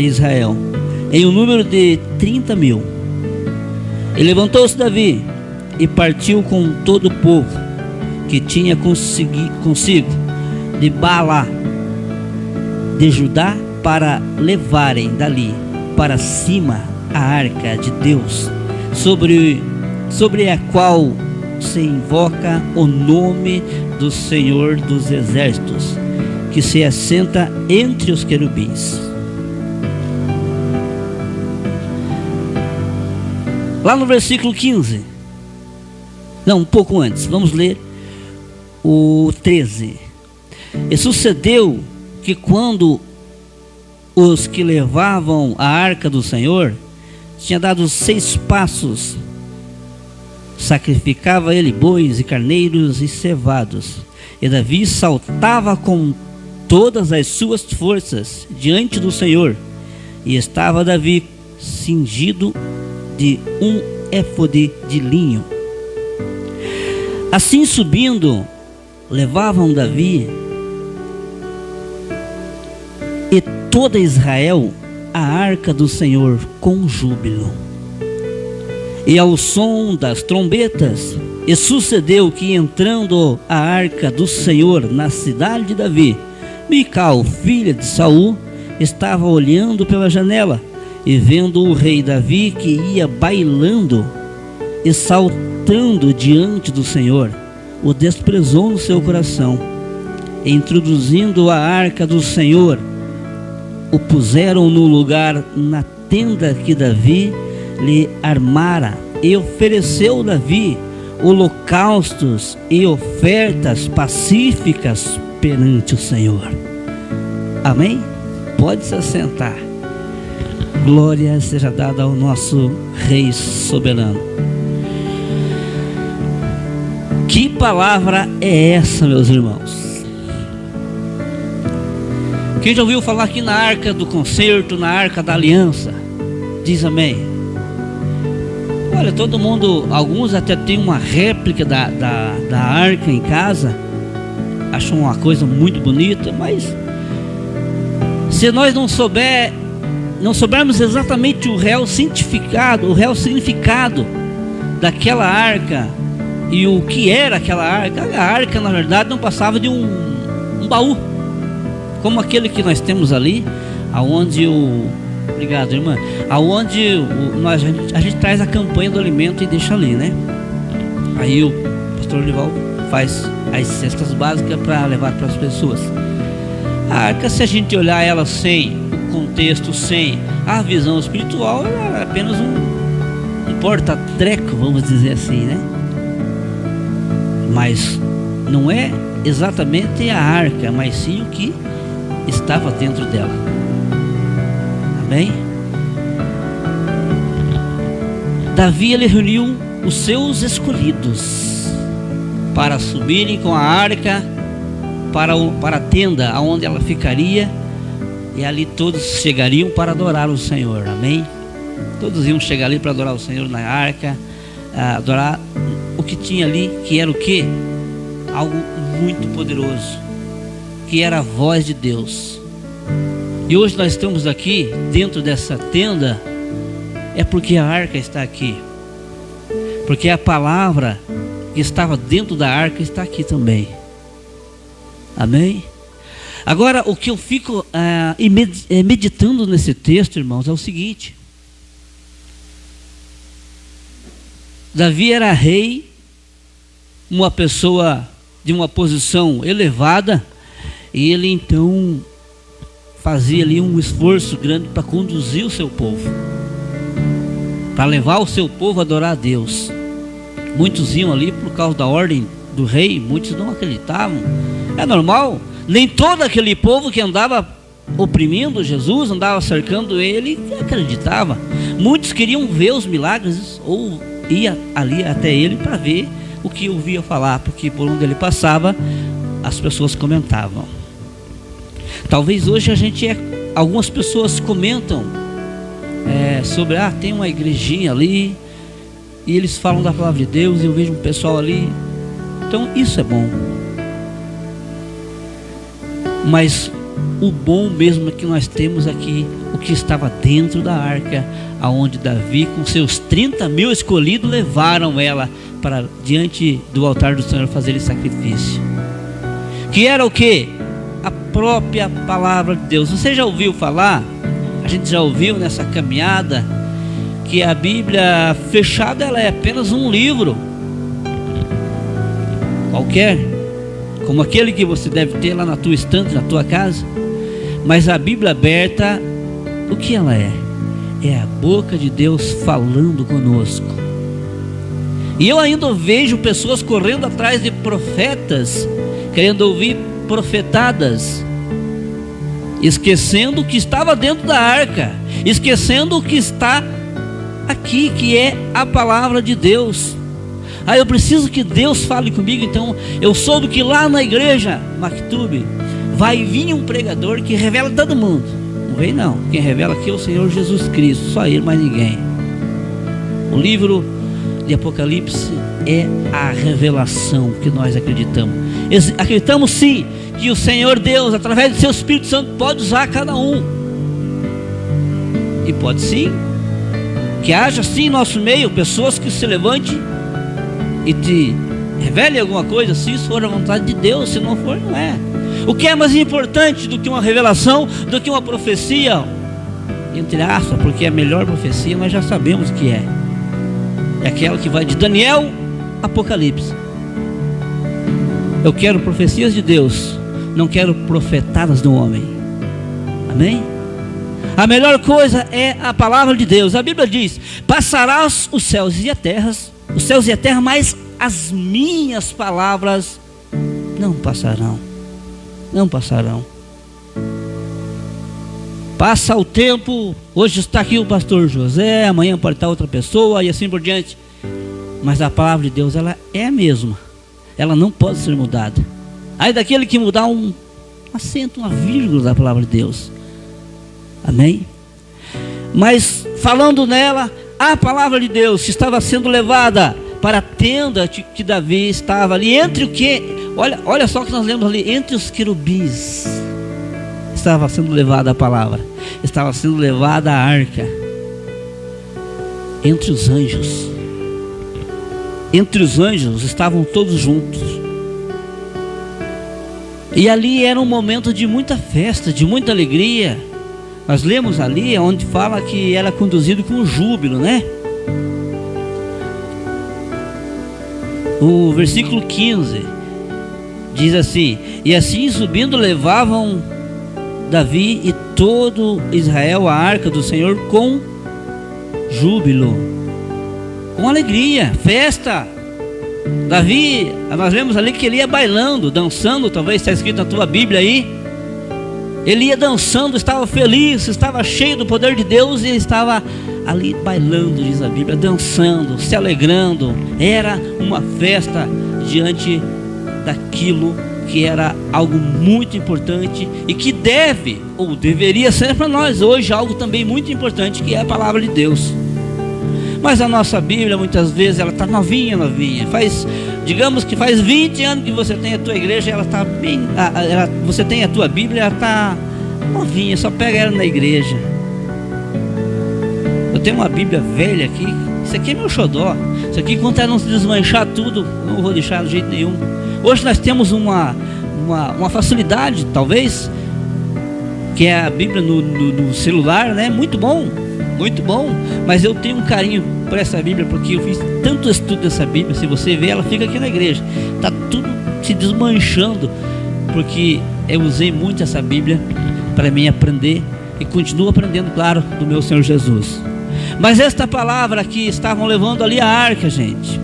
de Israel, em um número de 30.000. E levantou-se Davi e partiu com todo o povo que tinha consigo de Baalá de Judá, para levarem dali para cima a arca de Deus, sobre a qual se invoca o nome do Senhor dos Exércitos, que se assenta entre os querubins. Lá no versículo 15, não, um pouco antes, vamos ler o 13. E sucedeu que quando os que levavam a arca do Senhor tinha dado 6 passos, sacrificava ele bois e carneiros e cevados, e Davi saltava com todas as suas forças diante do Senhor, e estava Davi cingido de um éfode de linho. Assim subindo, levavam Davi e toda Israel a arca do Senhor com júbilo, e ao som das trombetas. E sucedeu que, entrando a arca do Senhor na cidade de Davi, Mical, filha de Saul, estava olhando pela janela, e vendo o rei Davi que ia bailando e saltando diante do Senhor, o desprezou no seu coração. E introduzindo a arca do Senhor, o puseram no lugar na tenda que Davi lhe armara, e ofereceu Davi holocaustos e ofertas pacíficas perante o Senhor. Amém? Pode se assentar. Glória seja dada ao nosso Rei soberano. Que palavra é essa, meus irmãos? Quem já ouviu falar aqui na arca do concerto, na arca da aliança? Diz amém. Olha, todo mundo, alguns até tem uma réplica da arca em casa, acham uma coisa muito bonita, mas se nós não soubermos exatamente o real significado daquela arca e o que era aquela arca, a arca na verdade não passava de um baú, como aquele que nós temos ali, aonde obrigado, irmã, aonde a gente traz a campanha do alimento e deixa ali, né? Aí o pastor Olival faz as cestas básicas para levar para as pessoas. A arca, se a gente olhar ela sem o contexto, sem a visão espiritual, ela é apenas um porta-treco, vamos dizer assim, né? Mas não é exatamente a arca, mas sim o que estava dentro dela. Amém? Davi, ele reuniu os seus escolhidos para subirem com a arca para a tenda aonde ela ficaria, e ali todos chegariam para adorar o Senhor. Amém? Todos iam chegar ali para adorar o Senhor na arca, adorar o que tinha ali, que era o quê? Algo muito poderoso, que era a voz de Deus. E hoje nós estamos aqui dentro dessa tenda, é porque a arca está aqui, porque a palavra que estava dentro da arca está aqui também. Amém? Agora, o que eu fico meditando nesse texto, irmãos, é o seguinte: Davi era rei, uma pessoa de uma posição elevada, e ele então fazia ali um esforço grande para conduzir o seu povo, para levar o seu povo a adorar a Deus. Muitos iam ali por causa da ordem do rei, muitos não acreditavam. É normal, nem todo aquele povo que andava oprimindo Jesus, andava cercando ele, acreditava. Muitos queriam ver os milagres, ou ia ali até ele para ver o que ouvia falar, porque por onde ele passava as pessoas comentavam. Talvez hoje algumas pessoas comentam sobre, tem uma igrejinha ali e eles falam da palavra de Deus, e eu vejo um pessoal ali. Então isso é bom, mas o bom mesmo é que nós temos aqui o que estava dentro da arca, aonde Davi com seus 30.000 escolhidos levaram ela para diante do altar do Senhor fazer esse sacrifício, que era o que? A própria palavra de Deus. Você já ouviu falar, a gente já ouviu nessa caminhada, que a Bíblia fechada ela é apenas um livro qualquer, como aquele que você deve ter lá na tua estante, na tua casa. Mas a Bíblia aberta, o que ela é? É a boca de Deus falando conosco. E eu ainda vejo pessoas correndo atrás de profetas, querendo ouvir profetadas, esquecendo o que estava dentro da arca, esquecendo o que está aqui, que é a palavra de Deus. Eu preciso que Deus fale comigo. Então eu soube que lá na igreja Mactub vai vir um pregador que revela todo mundo. Não vem não, quem revela aqui é o Senhor Jesus Cristo, só Ele, mais ninguém. O livro de Apocalipse é a revelação que nós acreditamos. Acreditamos sim que o Senhor Deus, através do seu Espírito Santo, pode usar cada um. E pode sim que haja sim em nosso meio pessoas que se levantem e te revele alguma coisa, se isso for a vontade de Deus. Se não for, não é. O que é mais importante do que uma revelação, do que uma profecia, entre aspas, porque a melhor profecia nós já sabemos que é aquela que vai de Daniel a Apocalipse. Eu quero profecias de Deus, não quero profetadas do homem. Amém? A melhor coisa é a palavra de Deus. A Bíblia diz: passarás os céus e a terra, mas as minhas palavras não passarão. Não passarão. Passa o tempo, hoje está aqui o pastor José, amanhã pode estar outra pessoa e assim por diante. Mas a palavra de Deus, ela é a mesma. Ela não pode ser mudada. Aí daquele que mudar um acento, uma vírgula da palavra de Deus. Amém? Mas falando nela, a palavra de Deus estava sendo levada para a tenda que Davi estava ali, entre o que? Olha só o que nós lemos ali, entre os querubins estava sendo levada a palavra, estava sendo levada a arca, entre os anjos estavam todos juntos, e ali era um momento de muita festa, de muita alegria. Nós lemos ali onde fala que era conduzido com júbilo, né? O versículo 15 diz assim: e assim subindo levavam Davi e todo Israel a arca do Senhor com júbilo, com alegria, festa. Davi, nós vemos ali que ele ia bailando, dançando, talvez está escrito na tua Bíblia aí. Ele ia dançando, estava feliz, estava cheio do poder de Deus, e ele estava ali bailando, diz a Bíblia, dançando, se alegrando. Era uma festa diante daquilo que era algo muito importante e que deve, ou deveria ser para nós hoje, algo também muito importante, que é a palavra de Deus. Mas a nossa Bíblia, muitas vezes, ela está novinha. Digamos que faz 20 anos que você tem a tua igreja, ela está bem, você tem a tua Bíblia, ela está novinha, só pega ela na igreja. Eu tenho uma Bíblia velha aqui, isso aqui é meu xodó. Isso aqui, enquanto ela não se desmanchar tudo, não vou deixar de jeito nenhum. Hoje nós temos uma facilidade, talvez, que é a Bíblia no celular, né? Muito bom, mas eu tenho um carinho por essa Bíblia, porque eu fiz tanto estudo dessa Bíblia. Se você ver, ela fica aqui na igreja, está tudo se desmanchando, porque eu usei muito essa Bíblia para mim aprender, e continuo aprendendo, claro, do meu Senhor Jesus. Mas esta palavra que estavam levando ali a arca, gente,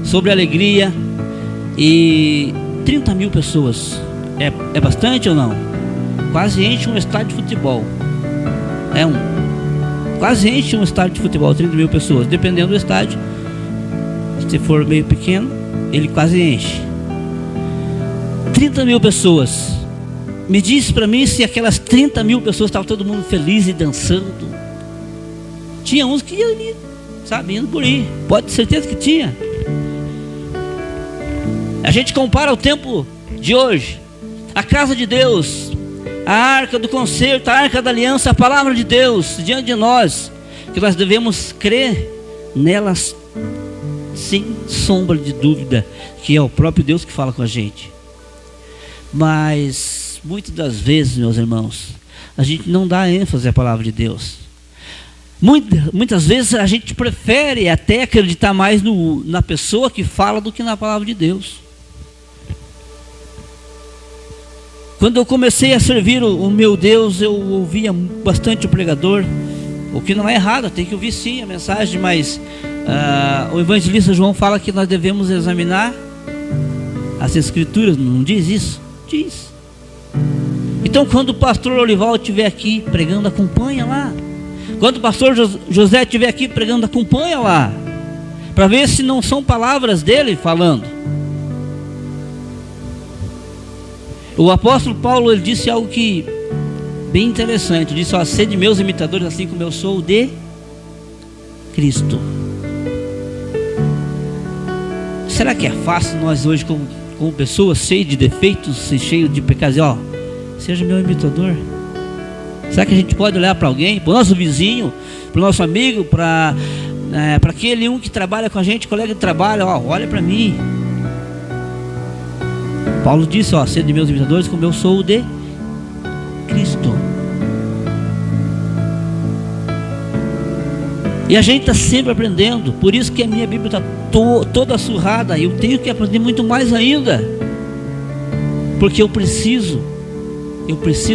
sobre alegria, e 30.000 pessoas, é bastante ou não? Quase enche um estádio de futebol. Quase enche um estádio de futebol, 30.000 pessoas, dependendo do estádio. Se for meio pequeno, ele quase enche. 30.000 pessoas. Me diz para mim se aquelas 30.000 pessoas estavam todo mundo feliz e dançando. Tinha uns que iam ali, sabe, indo por aí. Pode ter certeza que tinha. A gente compara o tempo de hoje, a casa de Deus, a arca do concerto, a arca da aliança, a palavra de Deus diante de nós, que nós devemos crer nelas sem sombra de dúvida, que é o próprio Deus que fala com a gente. Mas muitas das vezes, meus irmãos, a gente não dá ênfase à palavra de Deus. Muitas vezes a gente prefere até acreditar mais na pessoa que fala do que na palavra de Deus. Quando eu comecei a servir o meu Deus, eu ouvia bastante o pregador, o que não é errado, tem que ouvir sim a mensagem, mas o evangelista João fala que nós devemos examinar as escrituras, não diz isso? Diz. Então quando o pastor Olival estiver aqui pregando, acompanha lá. Quando o pastor José estiver aqui pregando, acompanha lá, para ver se não são palavras dele falando. O apóstolo Paulo, ele disse algo que bem interessante. Ele disse: ó, sede meus imitadores, assim como eu sou de Cristo. Será que é fácil nós hoje, como pessoas cheias de defeitos e cheias de pecados, ó, seja meu imitador? Será que a gente pode olhar para alguém, para o nosso vizinho, para o nosso amigo, para aquele que trabalha com a gente, colega de trabalho, ó, olha para mim. Paulo disse, ó, sede meus imitadores como eu sou o de Cristo. E a gente está sempre aprendendo. Por isso que a minha Bíblia está toda surrada. Eu tenho que aprender muito mais ainda, porque eu preciso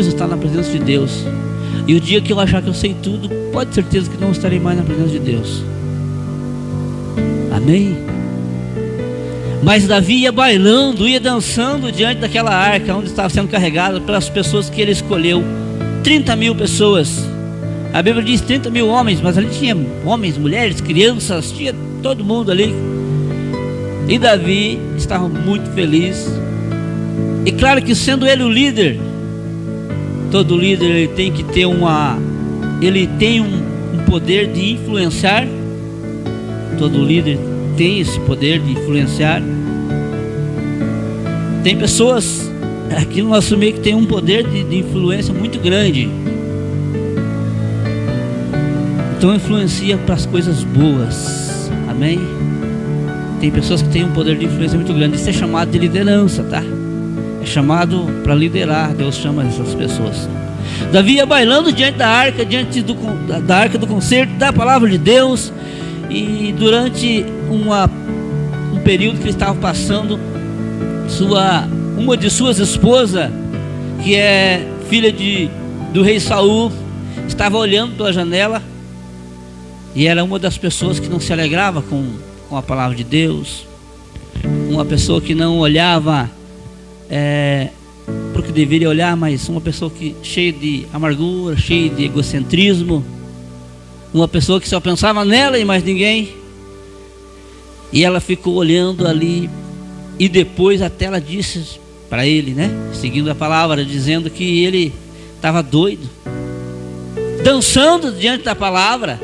estar na presença de Deus. E o dia que eu achar que eu sei tudo, pode ter certeza que não estarei mais na presença de Deus. Amém? Mas Davi ia bailando, ia dançando diante daquela arca onde estava sendo carregada pelas pessoas que ele escolheu. 30 mil pessoas. A Bíblia diz 30 mil homens, mas ali tinha homens, mulheres, crianças, tinha todo mundo ali. E Davi estava muito feliz. E claro que sendo ele o líder, todo líder ele tem que ter um poder de influenciar. Todo líder tem esse poder de influenciar. Tem pessoas aqui no nosso meio que tem um poder de influência muito grande. Então influencia para as coisas boas. Amém? Tem pessoas que têm um poder de influência muito grande. Isso é chamado de liderança, tá? É chamado para liderar. Deus chama essas pessoas. Davi ia bailando diante da arca, da arca do concerto, da palavra de Deus. E durante um período que ele estava passando, uma de suas esposas, que é filha do rei Saul, estava olhando pela janela. E era uma das pessoas que não se alegrava com a palavra de Deus. Uma pessoa que não olhava para o que deveria olhar, mas uma pessoa cheia de amargura, cheia de egocentrismo. Uma pessoa que só pensava nela e mais ninguém. E ela ficou olhando ali. E depois até ela disse para ele, né, seguindo a palavra, dizendo que ele estava doido, dançando diante da palavra,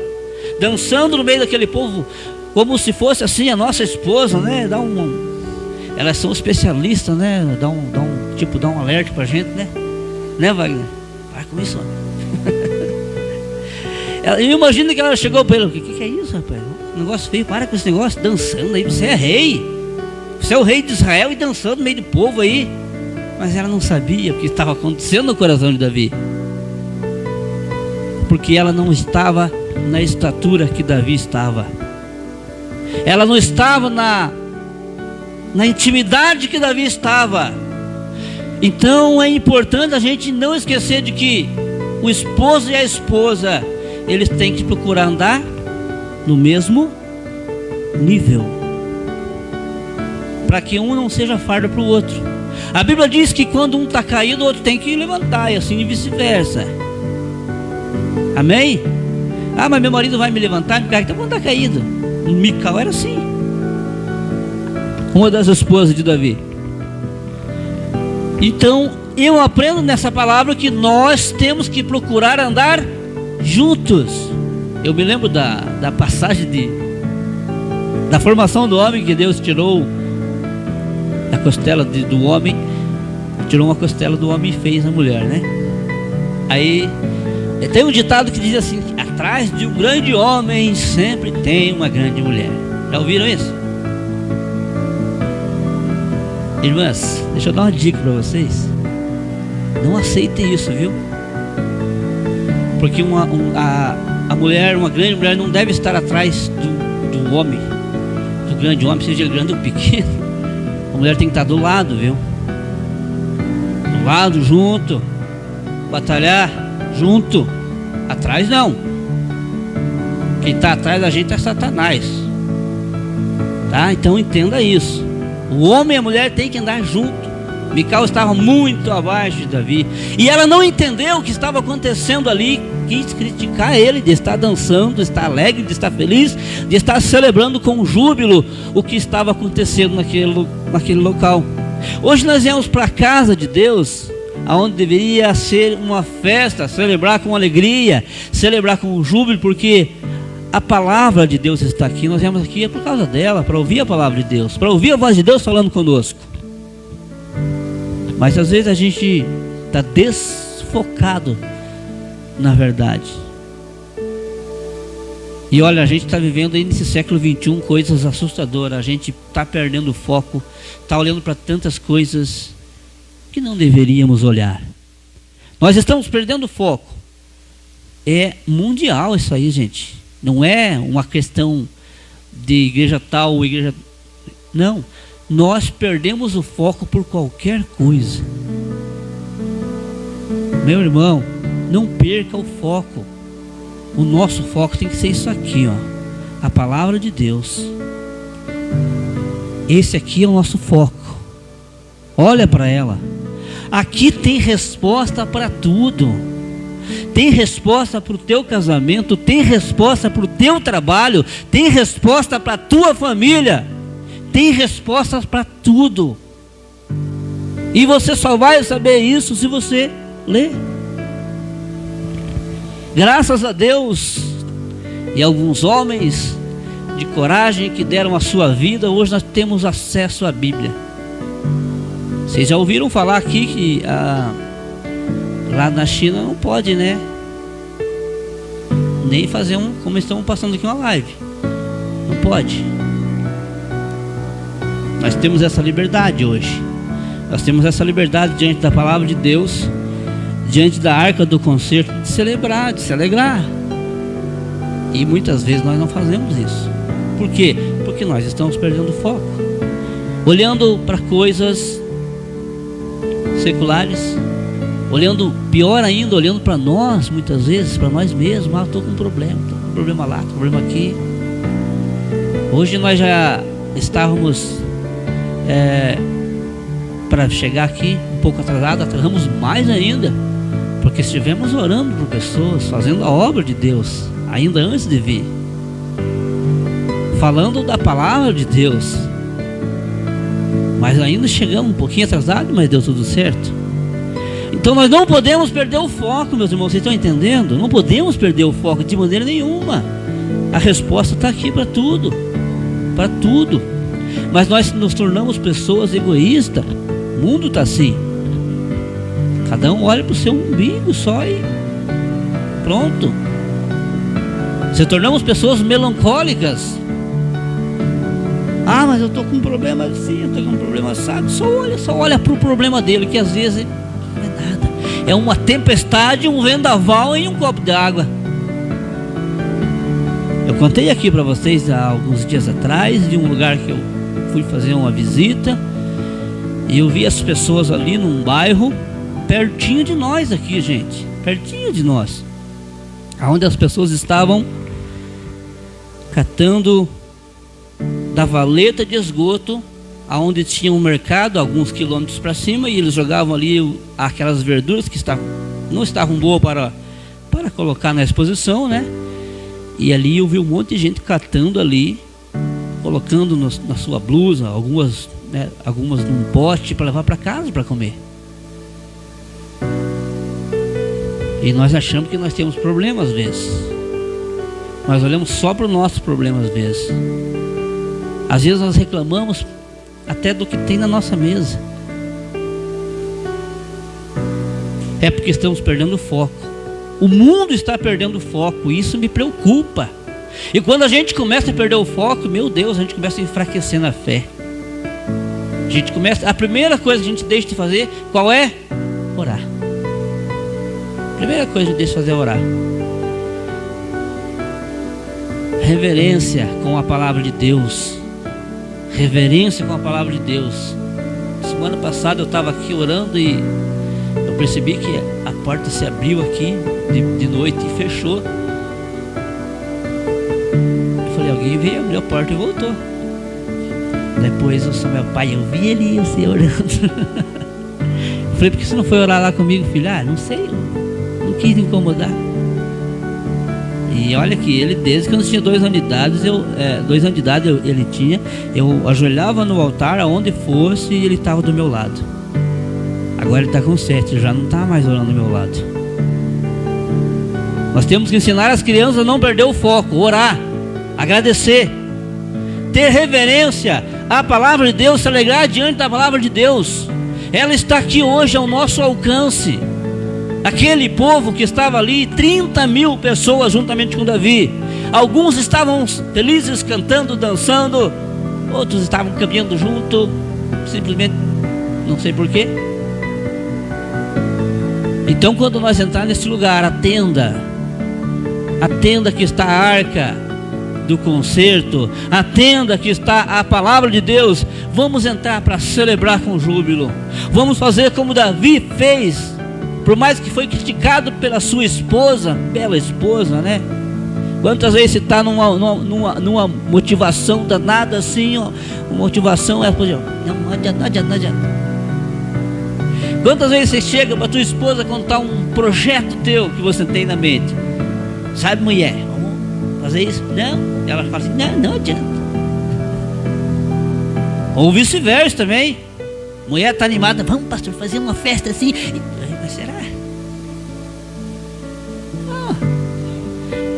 dançando no meio daquele povo, como se fosse assim a nossa esposa, né? Elas são especialistas, né? Dá um alerta pra gente, né? Né, Wagner? Para com isso, eu imagino que ela chegou para ele: o que é isso, rapaz? Um negócio feio, para com esse negócio, dançando aí, você é rei, você é o rei de Israel e dançando no meio do povo aí. Mas ela não sabia o que estava acontecendo no coração de Davi, porque ela não estava na estatura que Davi estava. Ela não estava na intimidade que Davi estava. Então é importante a gente não esquecer de que o esposo e a esposa, eles têm que procurar andar no mesmo nível, para que um não seja fardo para o outro. A Bíblia diz que quando um está caído, o outro tem que levantar, e assim vice-versa. Amém? Ah, mas meu marido vai me levantar, me carregar. Então quando está caído. Mical era assim. Uma das esposas de Davi. Então eu aprendo nessa palavra que nós temos que procurar andar juntos. Eu me lembro da passagem da formação do homem, que Deus tirou a costela do homem, tirou uma costela do homem e fez a mulher, né? Aí tem um ditado que diz assim: atrás de um grande homem sempre tem uma grande mulher. Já ouviram isso? Irmãs, deixa eu dar uma dica para vocês. Não aceitem isso, viu? Porque a mulher, uma grande mulher, não deve estar atrás do homem, do grande homem, seja ele grande ou pequeno. A mulher tem que estar do lado, viu? Do lado, junto, batalhar junto. Atrás não. Quem está atrás da gente é Satanás, tá? Então entenda isso. O homem e a mulher têm que andar junto. Mical estava muito abaixo de Davi, e ela não entendeu o que estava acontecendo ali. Quis criticar ele de estar dançando, de estar alegre, de estar feliz, de estar celebrando com júbilo o que estava acontecendo naquele local. Hoje nós viemos para a casa de Deus, aonde deveria ser uma festa, celebrar com alegria, celebrar com júbilo, porque a palavra de Deus está aqui. Nós viemos aqui por causa dela, para ouvir a palavra de Deus, para ouvir a voz de Deus falando conosco. Mas às vezes a gente está desfocado na verdade. E olha, a gente está vivendo aí nesse século 21 coisas assustadoras. A gente está perdendo o foco, está olhando para tantas coisas que não deveríamos olhar. Nós estamos perdendo o foco. É mundial isso aí, gente. Não é uma questão de igreja tal ou igreja... Não, nós perdemos o foco por qualquer coisa. Meu irmão, não perca o foco. O nosso foco tem que ser isso aqui, ó, a palavra de Deus. Esse aqui é o nosso foco. Olha para ela. Aqui tem resposta para tudo. Tem resposta para o teu casamento, tem resposta para o teu trabalho, tem resposta para a tua família, tem respostas para tudo. E você só vai saber isso se você ler. Graças a Deus e alguns homens de coragem que deram a sua vida, hoje nós temos acesso à Bíblia. Vocês já ouviram falar aqui que lá na China não pode, né? Nem fazer como estamos passando aqui uma live. Não pode. Nós temos essa liberdade hoje. Nós temos essa liberdade diante da palavra de Deus, diante da arca do concerto, de celebrar, de se alegrar. E muitas vezes nós não fazemos isso. Por quê? Porque nós estamos perdendo foco, olhando para coisas seculares, olhando, pior ainda, olhando para nós, muitas vezes, para nós mesmos. Estou com um problema, estou com um problema lá, com um problema aqui. Hoje nós já estávamos para chegar aqui um pouco atrasamos mais ainda, porque estivemos orando por pessoas, fazendo a obra de Deus, ainda antes de vir, falando da palavra de Deus. Mas ainda chegamos um pouquinho atrasado, mas deu tudo certo. Então nós não podemos perder o foco, meus irmãos, vocês estão entendendo? Não podemos perder o foco de maneira nenhuma. A resposta está aqui para tudo, para tudo. Mas nós nos tornamos pessoas egoístas. O mundo está assim. Cada um olha para o seu umbigo só e pronto. Se tornamos pessoas melancólicas. Ah, mas eu estou com um problema assim, eu estou com um problema assado. Só olha para o problema dele, que às vezes não é nada. É uma tempestade, um vendaval em um copo de água. Eu contei aqui para vocês há alguns dias atrás de um lugar que eu fui fazer uma visita, e eu vi as pessoas ali num bairro pertinho de nós aqui, gente, pertinho de nós, aonde as pessoas estavam catando da valeta de esgoto, aonde tinha um mercado alguns quilômetros para cima, e eles jogavam ali aquelas verduras que não estavam boas para colocar na exposição, né? E ali eu vi um monte de gente catando ali, colocando na sua blusa, algumas num pote para levar para casa para comer. E nós achamos que nós temos problemas às vezes. Nós olhamos só para o nosso problema às vezes. Às vezes nós reclamamos até do que tem na nossa mesa. É porque estamos perdendo o foco. O mundo está perdendo o foco, isso me preocupa. E quando a gente começa a perder o foco, meu Deus, a gente começa a enfraquecer na fé. A primeira coisa que a gente deixa de fazer, qual é? Orar. A primeira coisa que a gente deixa de fazer é orar. Reverência com a palavra de Deus. Reverência com a palavra de Deus. Semana passada eu estava aqui orando e eu percebi que a porta se abriu aqui de noite e fechou. Eu falei, alguém veio, abriu a porta e voltou. Depois eu sou meu pai, eu vi ele e eu sei orando. Eu falei, por que você não foi orar lá comigo, filho? Ah, não sei, eu não quis incomodar. E olha que ele, desde que eu tinha 2 anos de idade, ele tinha, eu ajoelhava no altar aonde fosse e ele estava do meu lado. Agora ele está com 7, já não está mais orando do meu lado. Nós temos que ensinar as crianças a não perder o foco, orar, agradecer, ter reverência à palavra de Deus, se alegrar diante da palavra de Deus. Ela está aqui hoje ao nosso alcance. Aquele povo que estava ali, 30.000 pessoas juntamente com Davi. Alguns estavam felizes, cantando, dançando. Outros estavam caminhando junto, simplesmente não sei porquê. Então quando nós entrar nesse lugar, a tenda que está a arca do concerto, a tenda que está a palavra de Deus, vamos entrar para celebrar com júbilo. Vamos fazer como Davi fez. Por mais que foi criticado pela sua esposa, bela esposa, né? Quantas vezes você está numa motivação danada assim, ó, motivação, ela pode, não adianta. Quantas vezes você chega para tua esposa contar um projeto teu que você tem na mente? Sabe, mulher, vamos fazer isso? Não. Ela fala assim, não adianta. Ou vice-versa também. Mulher está animada, vamos, pastor, fazer uma festa assim. Mas será?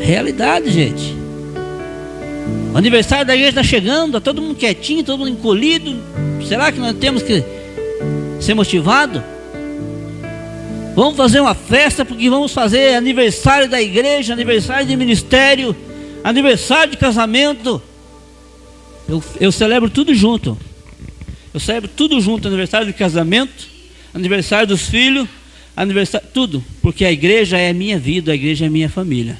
Realidade, gente. O aniversário da igreja está chegando, está todo mundo quietinho, todo mundo encolhido. Será que nós temos que ser motivados? Vamos fazer uma festa, porque vamos fazer aniversário da igreja, aniversário de ministério, aniversário de casamento. Eu celebro tudo junto. Eu celebro tudo junto, aniversário de casamento, aniversário dos filhos, aniversário, tudo, porque a igreja é a minha vida, a igreja é a minha família.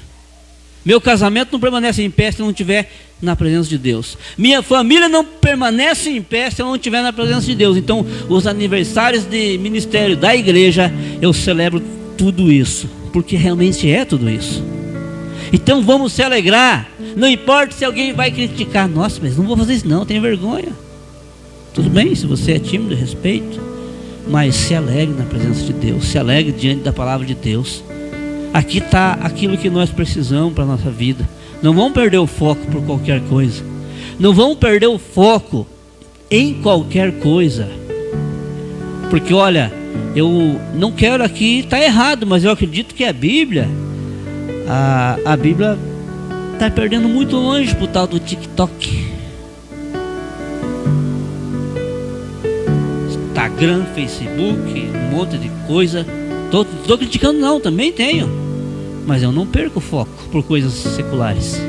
Meu casamento não permanece em pé se eu não estiver na presença de Deus. Minha família não permanece em pé se eu não estiver na presença de Deus. Então, os aniversários de ministério da igreja, eu celebro tudo isso, porque realmente é tudo isso. Então, vamos se alegrar. Não importa se alguém vai criticar. Nossa, mas não vou fazer isso não, tenho vergonha. Tudo bem, se você é tímido, respeito. Mas se alegre na presença de Deus, se alegre diante da palavra de Deus. Aqui está aquilo que nós precisamos para a nossa vida. Não vamos perder o foco por qualquer coisa. Não vamos perder o foco em qualquer coisa. Porque olha, eu não quero aqui, está errado, mas eu acredito que a Bíblia está perdendo muito longe para o tal do TikTok. Instagram, Facebook, um monte de coisa. Estou criticando não, também tenho. Mas eu não perco o foco por coisas seculares.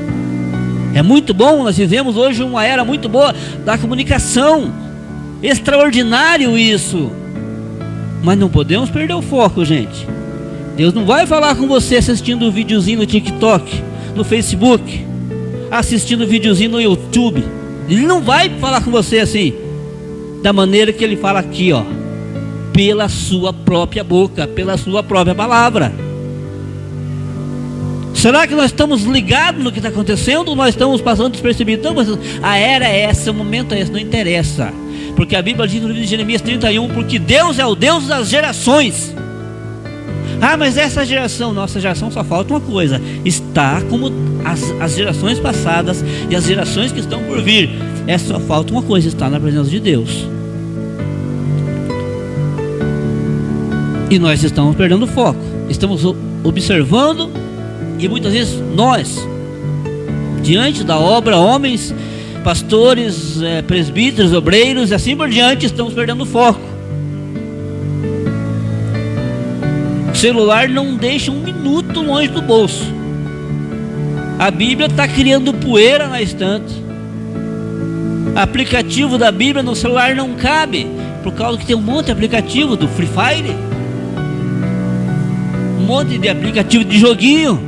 É muito bom, nós vivemos hoje uma era muito boa da comunicação. Extraordinário isso. Mas não podemos perder o foco, gente. Deus não vai falar com você assistindo um videozinho no TikTok, no Facebook, assistindo um videozinho no YouTube. Ele não vai falar com você assim, da maneira que ele fala aqui, ó, pela sua própria boca, pela sua própria palavra. Será que nós estamos ligados no que está acontecendo ou nós estamos passando despercebidos? Então, a era é essa, o momento é esse, não interessa. Porque a Bíblia diz no livro de Jeremias 31, porque Deus é o Deus das gerações. Ah, mas essa geração, nossa geração só falta uma coisa: está como as gerações passadas e as gerações que estão por vir. Só falta uma coisa: estar na presença de Deus. E nós estamos perdendo o foco. Estamos observando. E muitas vezes nós, diante da obra, homens, pastores, presbíteros, obreiros e assim por diante, estamos perdendo o foco. celular não deixa um minuto longe do bolso. A Bíblia está criando poeira na estante. Aplicativo da Bíblia no celular não cabe, por causa que tem um monte de aplicativo do Free Fire, um monte de aplicativo de joguinho.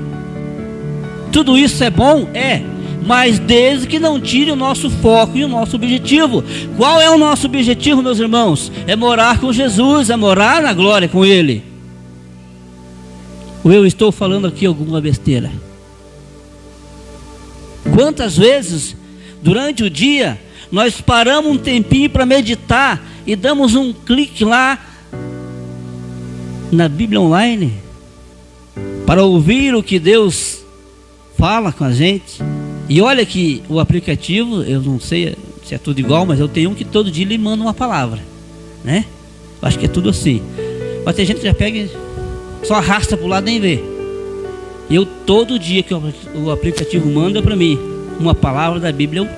Tudo isso é bom? É, mas desde que não tire o nosso foco e o nosso objetivo. Qual é o nosso objetivo, meus irmãos? É morar com Jesus, é morar na glória com Ele. Ou eu estou falando aqui alguma besteira? Quantas vezes durante o dia nós paramos um tempinho para meditar e damos um clique lá na Bíblia Online para ouvir o que Deus fala com a gente? E olha que o aplicativo, eu não sei se é tudo igual, mas eu tenho um que todo dia ele manda uma palavra, né? Eu acho que é tudo assim. Mas tem gente que já pega e só arrasta para o lado e nem vê. Eu todo dia que o aplicativo manda para mim uma palavra da Bíblia, eu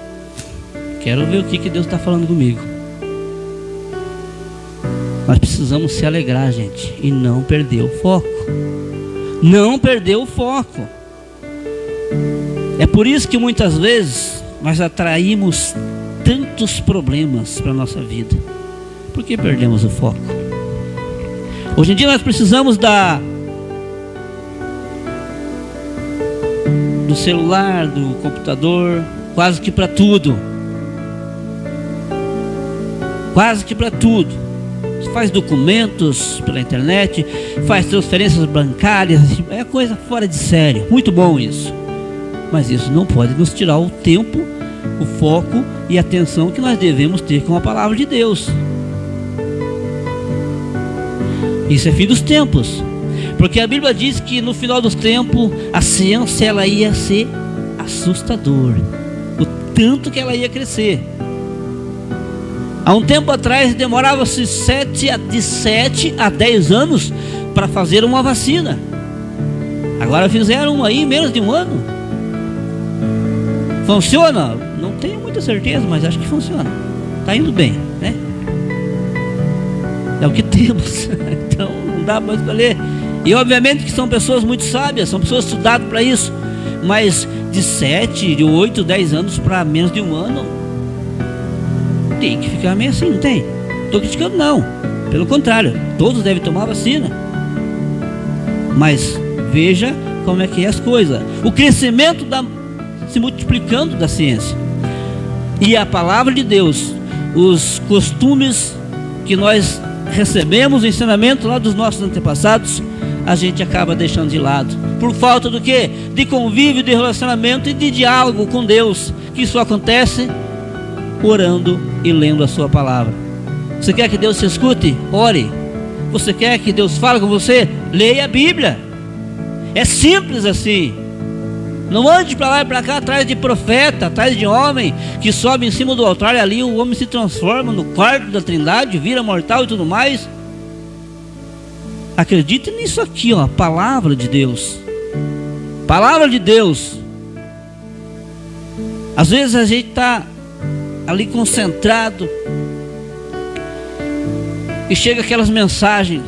quero ver o que Deus está falando comigo. Nós precisamos se alegrar, gente, e não perder o foco. Não perder o foco. É por isso que muitas vezes nós atraímos tantos problemas para a nossa vida, porque perdemos o foco. Hoje em dia nós precisamos do celular, do computador, quase que para tudo. Quase que para tudo. Você faz documentos pela internet, faz transferências bancárias, é coisa fora de sério. Muito bom isso. Mas isso não pode nos tirar o tempo, o foco e a atenção que nós devemos ter com a palavra de Deus. Isso é fim dos tempos. Porque a Bíblia diz que no final dos tempos a ciência ela ia ser assustadora. O tanto que ela ia crescer. Há um tempo atrás demorava-se de 7 a 10 anos para fazer uma vacina. Agora fizeram uma aí em menos de um ano. Funciona? Não tenho muita certeza, mas acho que funciona. Está indo bem, né? É o que temos. Então não dá para escolher. E obviamente que são pessoas muito sábias, são pessoas estudadas para isso. Mas de 7, de 8, 10 anos para menos de um ano, tem que ficar meio assim, não tem? Estou criticando não. Pelo contrário, todos devem tomar vacina. Mas veja como é que é as coisas. O crescimento se multiplicando da ciência. E a palavra de Deus, os costumes que nós recebemos, o ensinamento lá dos nossos antepassados, a gente acaba deixando de lado. Por falta do quê? De convívio, de relacionamento e de diálogo com Deus. Que isso acontece orando e lendo a sua palavra. Você quer que Deus te escute? Ore. Você quer que Deus fale com você? Leia a Bíblia. É simples assim. Não ande para lá e para cá atrás de profeta, atrás de homem que sobe em cima do altar e ali o homem se transforma no quarto da Trindade, vira mortal e tudo mais. Acredite nisso aqui, ó, a palavra de Deus. Palavra de Deus. Às vezes a gente está ali concentrado e chega aquelas mensagens: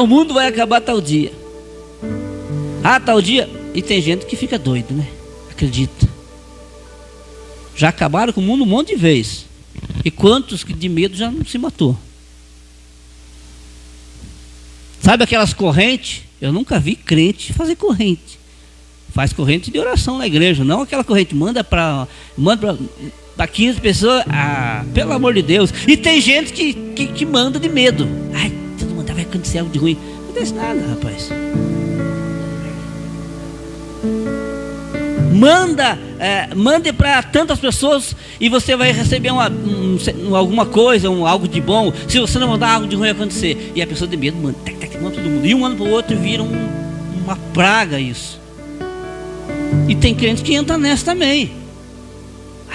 o mundo vai acabar tal dia. Tal dia. E tem gente que fica doido, né? Acredita. Já acabaram com o mundo um monte de vezes. E quantos que de medo já não se matou? Sabe aquelas correntes? Eu nunca vi crente fazer corrente. Faz corrente de oração na igreja, não aquela corrente, manda para 15 pessoas. Pelo amor de Deus. E tem gente que manda de medo. Se eu não mandar vai acontecer algo de ruim. Não acontece nada, rapaz. Mande para tantas pessoas e você vai receber alguma coisa, algo de bom. Se você não mandar, algo de ruim vai acontecer. E a pessoa de medo manda todo mundo. E um ano para o outro vira uma praga isso. E tem crente que entra nessa também.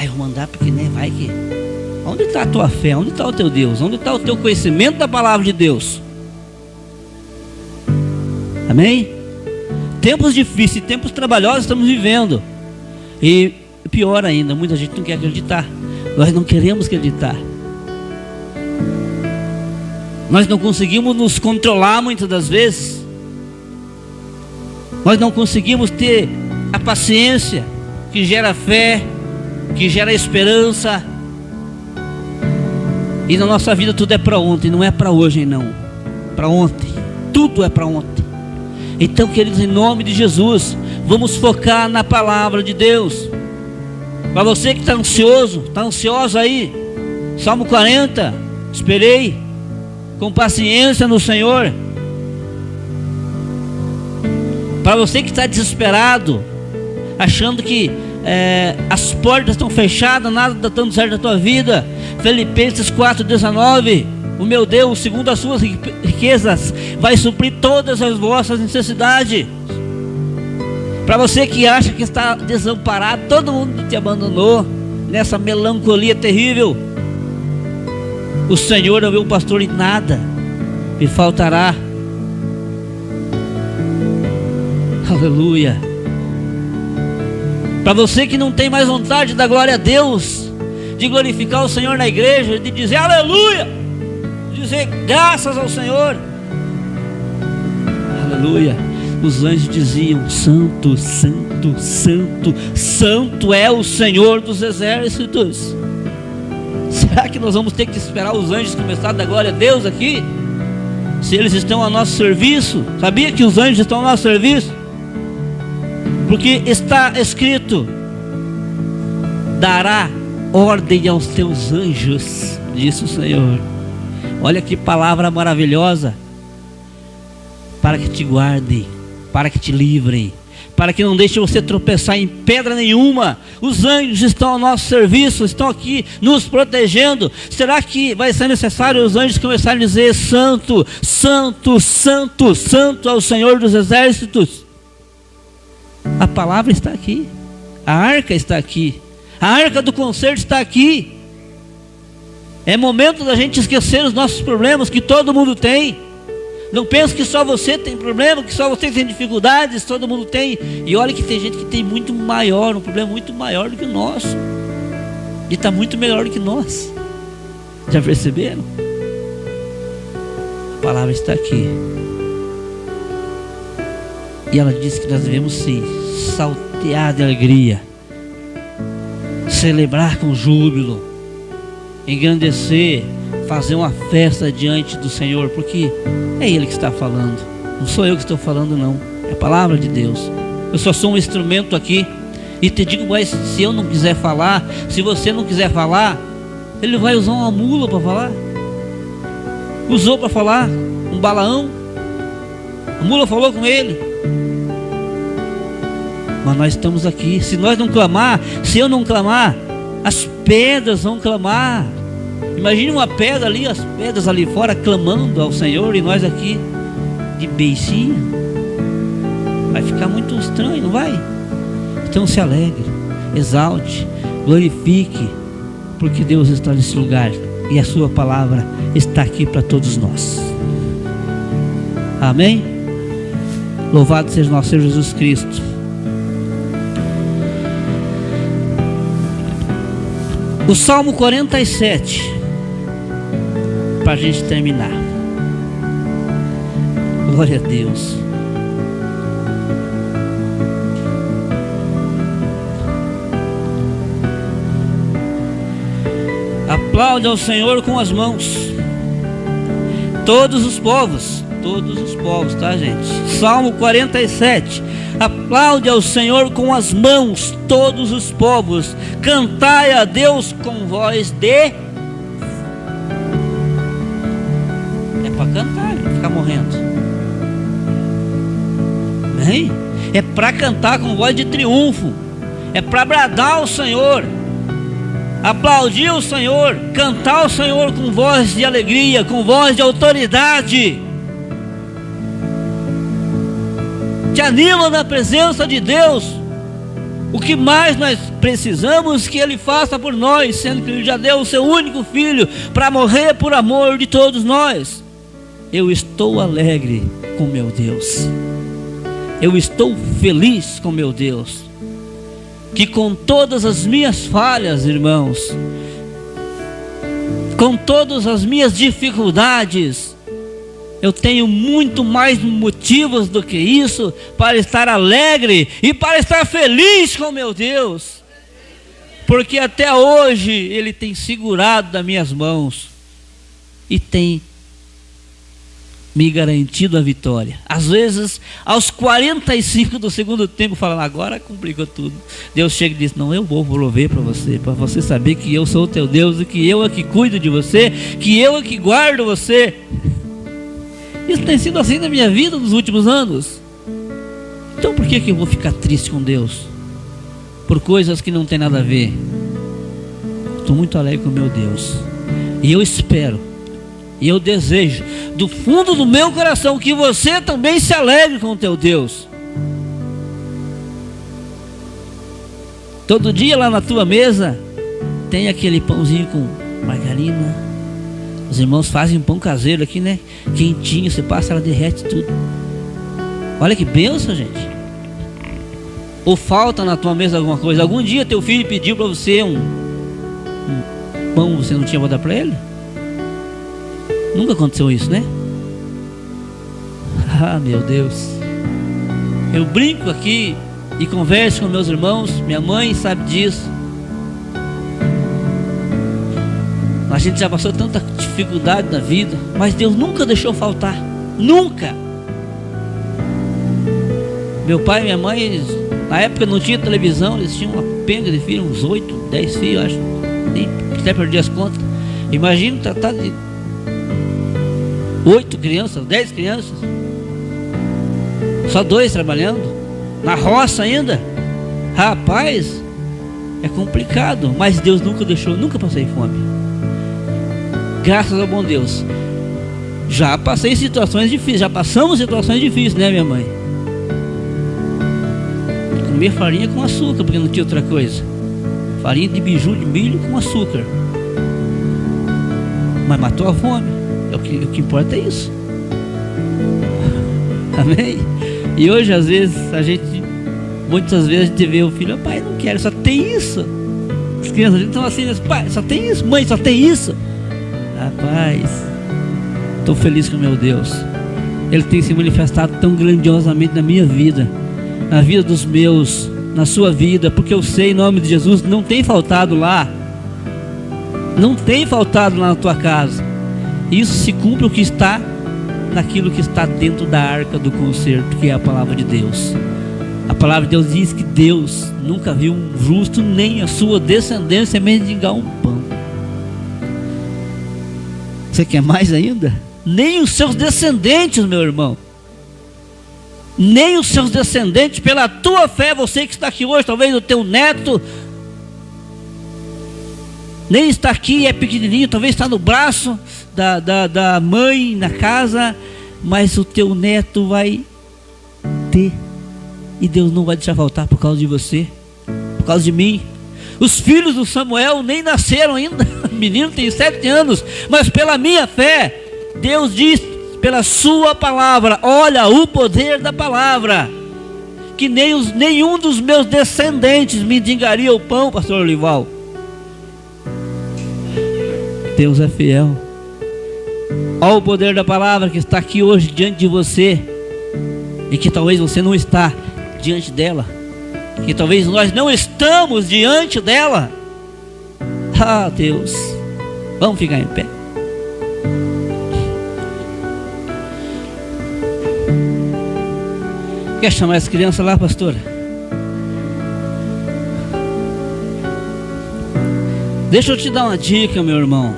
Eu vou mandar porque nem vai que... Onde está a tua fé? Onde está o teu Deus? Onde está o teu conhecimento da palavra de Deus? Amém? Tempos difíceis, tempos trabalhosos estamos vivendo. E pior ainda, muita gente não quer acreditar. Nós não queremos acreditar. Nós não conseguimos nos controlar muitas das vezes. Nós não conseguimos ter a paciência que gera fé, que gera esperança. E na nossa vida tudo é para ontem, não é para hoje não. Para ontem, tudo é para ontem. Então, queridos, em nome de Jesus, vamos focar na palavra de Deus. Para você que está ansioso, está ansiosa aí, Salmo 40, esperei com paciência no Senhor. Para você que está desesperado, achando que as portas estão fechadas, nada está dando certo na tua vida, Filipenses 4,19, o meu Deus, segundo as suas riquezas, vai suprir todas as vossas necessidades. Para você que acha que está desamparado, todo mundo te abandonou, nessa melancolia terrível, o Senhor é o meu pastor e nada me faltará. Aleluia. Para você que não tem mais vontade de dar glória a Deus, de glorificar o Senhor na igreja, de dizer aleluia, de dizer graças ao Senhor, aleluia. Os anjos diziam: santo, santo, santo, santo é o Senhor dos exércitos. Será que nós vamos ter que esperar os anjos começar a dar glória a Deus aqui? Se eles estão a nosso serviço? Sabia que os anjos estão a nosso serviço? Porque está escrito: dará ordem aos teus anjos, disse o Senhor. Olha que palavra maravilhosa. Para que te guardem, para que te livrem, para que não deixe você tropeçar em pedra nenhuma. Os anjos estão ao nosso serviço, estão aqui nos protegendo. Será que vai ser necessário os anjos começarem a dizer: santo, santo, santo, santo é o Senhor dos exércitos? A palavra está aqui, a arca está aqui, a arca do concerto está aqui. É momento da gente esquecer os nossos problemas, que todo mundo tem. Não pense que só você tem problema, que só você tem dificuldades, todo mundo tem. E olha que tem gente que tem muito maior, um problema muito maior do que o nosso, e está muito melhor do que nós. Já perceberam? A palavra está aqui. E ela diz que nós devemos se saltear de alegria, celebrar com júbilo, engrandecer, fazer uma festa diante do Senhor, porque é Ele que está falando, não sou eu que estou falando não, é a palavra de Deus. Eu só sou um instrumento aqui. E te digo mais, se eu não quiser falar, se você não quiser falar, Ele vai usar uma mula para falar. Usou para falar um Balaão, a mula falou com ele. Mas nós estamos aqui. Se nós não clamar, se eu não clamar, as pedras vão clamar. Imagine uma pedra ali, as pedras ali fora clamando ao Senhor, e nós aqui de beicinho. Vai ficar muito estranho, não vai? Então se alegre, exalte, glorifique, porque Deus está nesse lugar e a sua palavra está aqui para todos nós. Amém? Louvado seja nosso Senhor Jesus Cristo. O Salmo 47, para a gente terminar. Glória a Deus. Aplaude ao Senhor com as mãos, todos os povos, tá, gente? Salmo 47. Aplaude ao Senhor com as mãos, todos os povos. Cantai a Deus com voz de... É para cantar, não ficar morrendo. Bem? É para cantar com voz de triunfo. É para bradar ao Senhor, aplaudir o Senhor, cantar ao Senhor com voz de alegria, com voz de autoridade. Te anima na presença de Deus. O que mais nós precisamos que Ele faça por nós, sendo que Ele já deu o seu único filho para morrer por amor de todos nós. Eu estou alegre com meu Deus. Eu estou feliz com meu Deus, que com todas as minhas falhas, irmãos, com todas as minhas dificuldades, Eu tenho muito mais motivos do que isso para estar alegre e para estar feliz com meu Deus, porque até hoje Ele tem segurado das minhas mãos e tem me garantido a vitória. Às vezes, aos 45 do segundo tempo, falando, agora complicou tudo. Deus chega e diz, não, eu vou prover para você saber que eu sou o teu Deus e que eu é que cuido de você, que eu é que guardo você. Isso tem sido assim na minha vida nos últimos anos. Então por que eu vou ficar triste com Deus? Por coisas que não tem nada a ver. Estou muito alegre com meu Deus. E eu espero, e eu desejo, do fundo do meu coração, que você também se alegre com o teu Deus. Todo dia lá na tua mesa tem aquele pãozinho com margarina. Os irmãos fazem um pão caseiro aqui, né? Quentinho, você passa, ela derrete tudo. Olha que bênção, gente. Ou falta na tua mesa alguma coisa? Algum dia teu filho pediu para você um pão, você não tinha para dar para ele? Nunca aconteceu isso, né? Ah, meu Deus. Eu brinco aqui e converso com meus irmãos. Minha mãe sabe disso. A gente já passou tanta dificuldade na vida, mas Deus nunca deixou faltar. Nunca. Meu pai e minha mãe, eles, na época não tinha televisão, eles tinham uma penga de filhos, uns 8, 10 filhos, acho. Nem até perdi as contas. Imagina tratar de 8 crianças, 10 crianças. Só 2 trabalhando. Na roça ainda. Rapaz, é complicado. Mas Deus nunca deixou, nunca passei fome. Graças ao bom Deus. Já passei situações difíceis, já passamos situações difíceis, né, minha mãe? Comer farinha com açúcar, porque não tinha outra coisa. Farinha de biju de milho com açúcar. Mas matou a fome. O que importa é isso. Amém? E hoje, às vezes, muitas vezes a gente vê o filho, pai, não quero, só tem isso. As crianças estão assim, pai, só tem isso, mãe, só tem isso. Rapaz, estou feliz com meu Deus. Ele tem se manifestado tão grandiosamente na minha vida, na vida dos meus, na sua vida, porque eu sei, em nome de Jesus, não tem faltado lá. Não tem faltado lá na tua casa. Isso se cumpre o que está naquilo que está dentro da arca do concerto, que é a palavra de Deus. A palavra de Deus diz que Deus nunca viu um justo nem a sua descendência mendigar um pão. Você quer mais ainda? Nem os seus descendentes, meu irmão. Nem os seus descendentes, pela tua fé, você que está aqui hoje, talvez o teu neto nem está aqui, é pequenininho, talvez está no braço da mãe na casa, mas o teu neto vai ter, e Deus não vai deixar faltar por causa de você, por causa de mim. Os filhos do Samuel nem nasceram ainda, o menino tem 7 anos, mas pela minha fé, Deus diz, pela sua palavra, olha o poder da palavra, que nenhum dos meus descendentes mendigaria o pão, pastor Olival. Deus é fiel. Olha o poder da palavra que está aqui hoje diante de você, e que talvez você não está diante dela, que talvez nós não estamos diante dela. Ah, Deus, vamos ficar em pé. Quer chamar as crianças lá, pastora? Deixa eu te dar uma dica, meu irmão.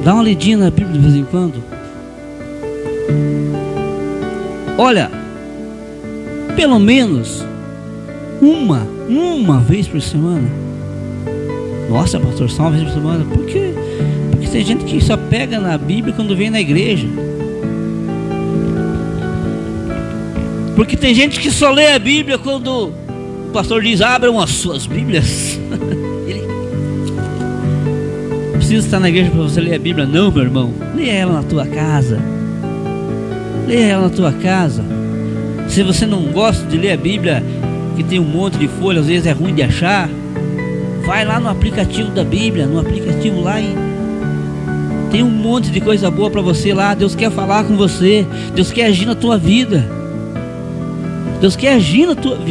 Dá uma lidinha na Bíblia de vez em quando. Olha, pelo menos uma vez por semana. Nossa, pastor, só uma vez por semana. Por quê? Porque tem gente que só pega na Bíblia quando vem na igreja. Porque tem gente que só lê a Bíblia quando o pastor diz, abram as suas Bíblias. Não precisa estar na igreja para você ler a Bíblia, não, meu irmão. Leia ela na tua casa. Leia ela na tua casa. Se você não gosta de ler a Bíblia, que tem um monte de folha, às vezes é ruim de achar, vai lá no aplicativo da Bíblia, no aplicativo lá, e Tem um monte de coisa boa para você lá. Deus quer falar com você. Deus quer agir na tua vida. Deus quer agir na tua vida.